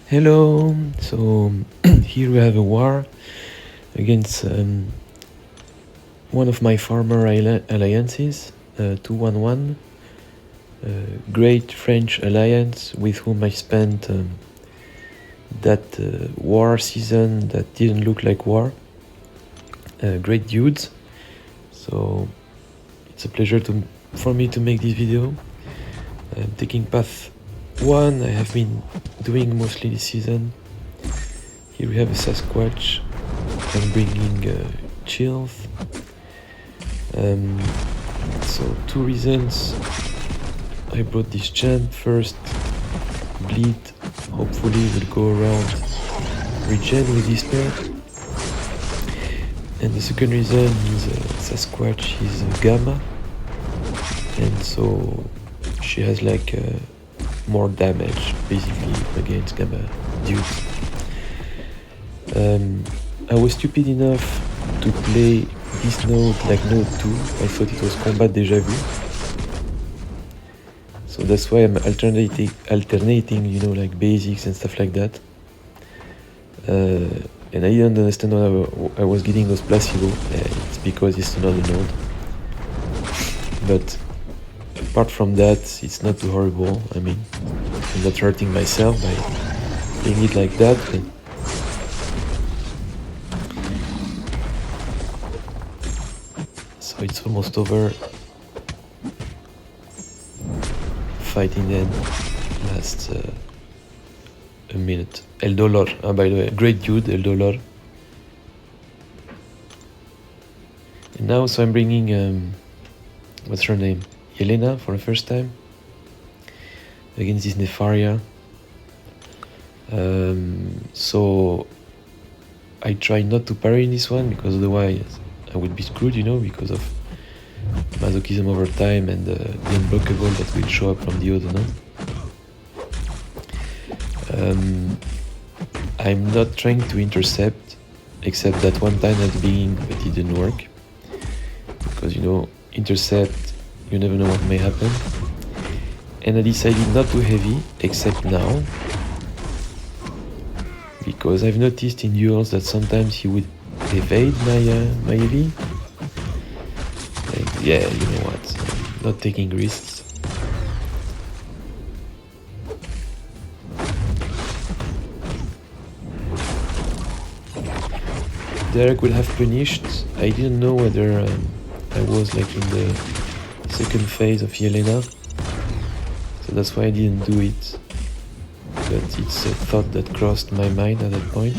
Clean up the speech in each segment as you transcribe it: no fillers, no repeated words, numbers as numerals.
Hello, so here we have a war against one of my former alliances, 211, great French alliance with whom I spent that war season that didn't look like war. Great dudes, so it's a pleasure for me to make this video. I'm taking path 1, I have been doing mostly this season. Here we have a Sasquatch. I'm bringing Cheeilth. So 2 reasons I brought this champ. First, bleed hopefully will go around regen with this pair. And the second reason is Sasquatch is Gamma, and so she has like more damage basically against Gamma dudes. I was stupid enough to play this node like node 2. I thought it was combat déjà vu. So that's why I'm alternating, you know, like basics and stuff like that. And I didn't understand why I was getting those placebo. It's because it's another node. But apart from that, it's not too horrible. I mean, I'm not hurting myself by playing it like that. But so it's almost over. Fighting then lasts a minute. El Dolor, by the way, great dude, El Dolor. And now, so I'm bringing, what's her name? Yelena for the first time against this Nefaria. So I try not to parry in this one because otherwise I would be screwed, you know, because of masochism over time and the unblockable that will show up from the other node. I'm not trying to intercept, except that one time at the beginning, but it didn't work. Because, you know, intercept, you never know what may happen. And I decided not to heavy, except now. Because I've noticed in duels that sometimes he would evade my heavy. Like, yeah, you know what, not taking risks. Derek would have punished. I didn't know whether I was like in the second phase of Yelena, so that's why I didn't do it. But it's a thought that crossed my mind at that point.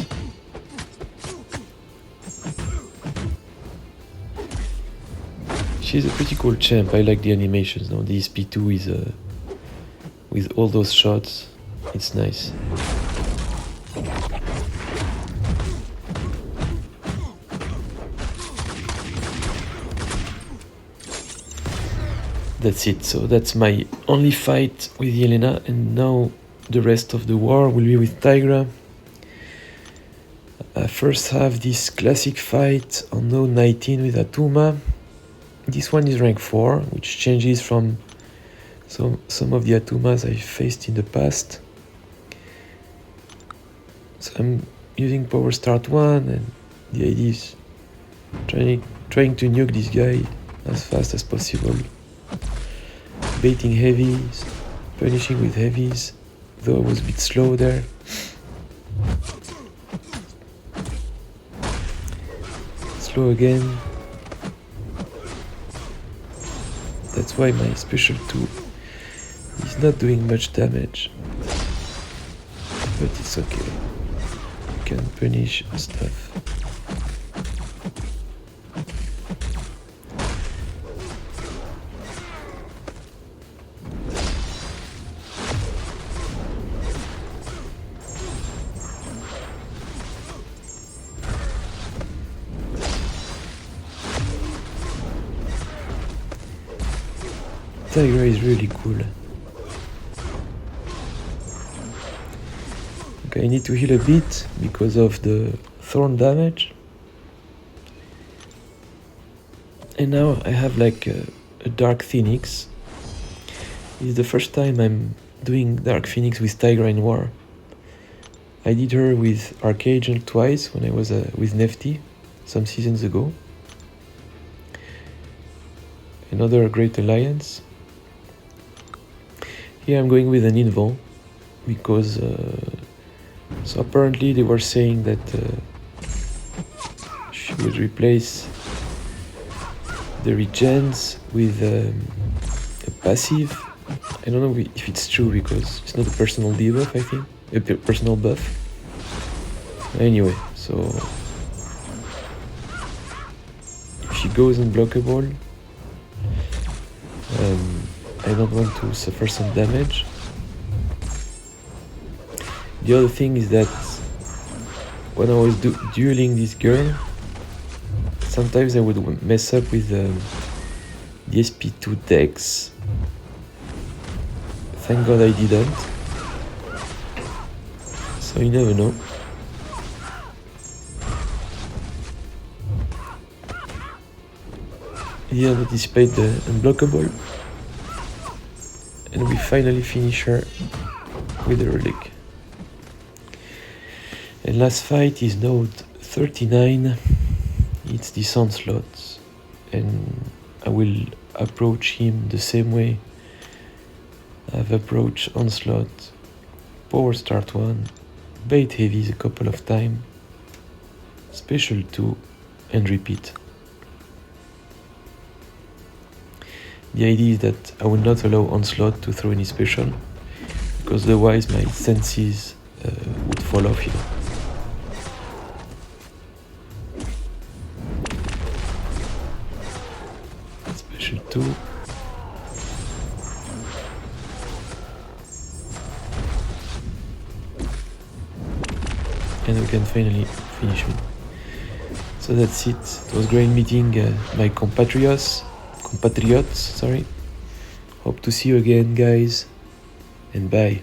She's a pretty cool champ. I like the animations. Now the SP2 is with all those shots, it's nice. That's it. So that's my only fight with Yelena, and now the rest of the war will be with Tigra. I first have this classic fight on node 19 with Attuma. This one is rank 4, which changes from some of the Attumas I faced in the past. So I'm using power start 1, and the idea is trying to nuke this guy as fast as possible. Baiting heavies, punishing with heavies, though I was a bit slow there. Slow again. That's why my special 2 is not doing much damage. But it's okay. You can punish stuff. Tigra is really cool. Okay, I need to heal a bit because of the thorn damage. And now I have like a Dark Phoenix. It's the first time I'm doing Dark Phoenix with Tigra in war. I did her with Archangel twice when I was with Nefty some seasons ago. Another great alliance. Here I'm going with an Invo because so apparently they were saying that she would replace the regens with a passive. I don't know if it's true because it's not a personal debuff, I think. A personal buff. Anyway, so if she goes unblockable, I don't want to suffer some damage. The other thing is that when I was dueling this girl, sometimes I would mess up with the SP2 decks. Thank God I didn't. So you never know. I didn't anticipate the unblockable. And we finally finish her with a relic. And last fight is node 39. It's this Onslaught. And I will approach him the same way I've approached Onslaught. Power start 1, bait heavies a couple of times, special 2, and repeat. The idea is that I will not allow Onslaught to throw any special, because otherwise my senses would fall off here. Special 2. And we can finally finish it. So that's it. It was great meeting my compatriots. Hope to see you again, guys, and bye.